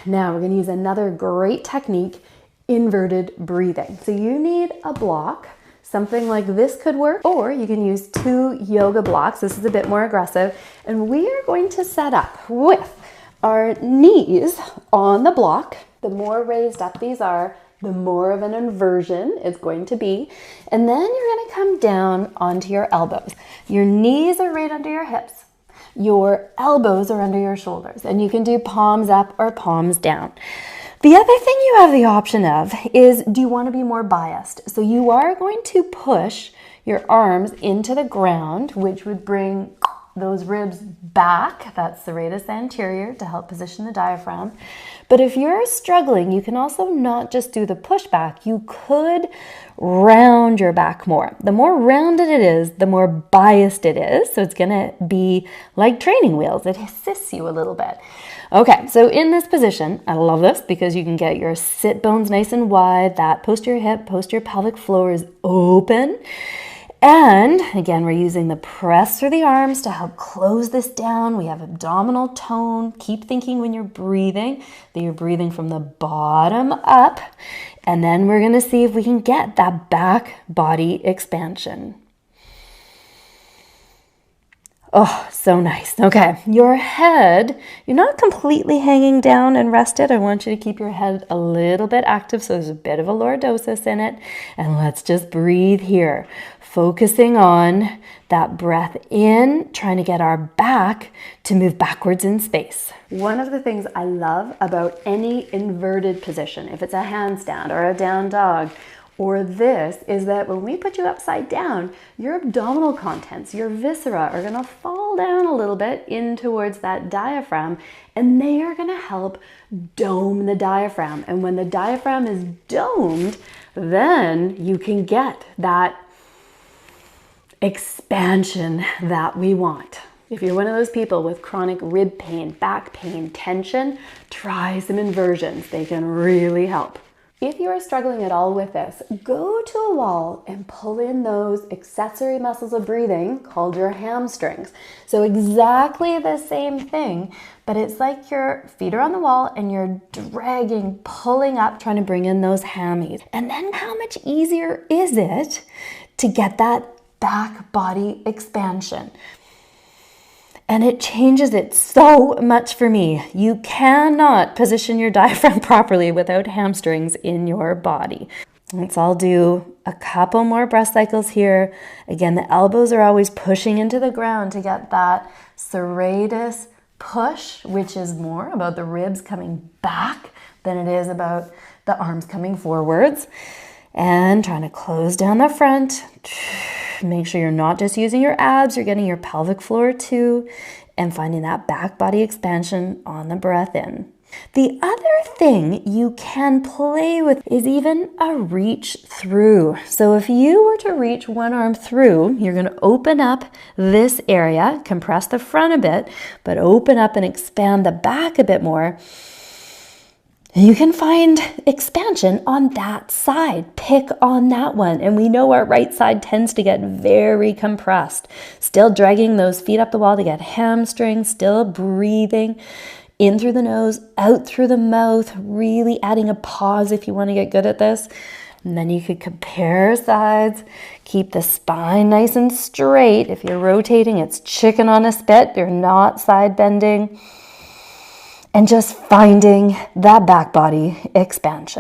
Now we're going to use another great technique, inverted breathing. So you need a block. Something like this could work, or you can use 2 yoga blocks. This is a bit more aggressive. And we are going to set up with our knees on the block. The more raised up these are, the more of an inversion it's going to be. And then you're going to come down onto your elbows. Your knees are right under your hips. Your elbows are under your shoulders. And you can do palms up or palms down. The other thing you have the option of is, do you want to be more biased? So you are going to push your arms into the ground, which would bring those ribs back. That's serratus anterior to help position the diaphragm. But if you're struggling, you can also not just do the pushback. You could round your back more. The more rounded it is, the more biased it is. So it's going to be like training wheels. It assists you a little bit. Okay, so in this position, I love this because you can get your sit bones nice and wide. That posterior hip, posterior pelvic floor is open. And again, we're using the press through the arms to help close this down. We have abdominal tone. Keep thinking when you're breathing that you're breathing from the bottom up. And then we're going to see if we can get that back body expansion. Oh, so nice. Okay, your head, you're not completely hanging down and rested. I want you to keep your head a little bit active, so there's a bit of a lordosis in it. And let's just breathe here, focusing on that breath in, trying to get our back to move backwards in space. One of the things I love about any inverted position, if it's a handstand or a down dog, or this, is that when we put you upside down, your abdominal contents, your viscera are going to fall down a little bit in towards that diaphragm, and they are going to help dome the diaphragm. And when the diaphragm is domed, then you can get that expansion that we want. If you're one of those people with chronic rib pain, back pain, tension, try some inversions. They can really help. If you are struggling at all with this, go to a wall and pull in those accessory muscles of breathing called your hamstrings. So exactly the same thing, but it's like your feet are on the wall and you're dragging, pulling up, trying to bring in those hammies. And then how much easier is it to get that back body expansion? And it changes it so much for me. You cannot position your diaphragm properly without hamstrings in your body. Let's all do a couple more breath cycles here. Again, the elbows are always pushing into the ground to get that serratus push, which is more about the ribs coming back than it is about the arms coming forwards. And trying to close down the front. Make sure you're not just using your abs, you're getting your pelvic floor too, and finding that back body expansion on the breath in. The other thing you can play with is even a reach through. So if you were to reach one arm through, you're going to open up this area, compress the front a bit, but open up and expand the back a bit more. You can find expansion on that side. Pick on that one. And we know our right side tends to get very compressed. Still dragging those feet up the wall to get hamstrings, still breathing in through the nose, out through the mouth, really adding a pause if you want to get good at this. And then you could compare sides, keep the spine nice and straight. If you're rotating, it's chicken on a spit. You're not side bending. And just finding that back body expansion.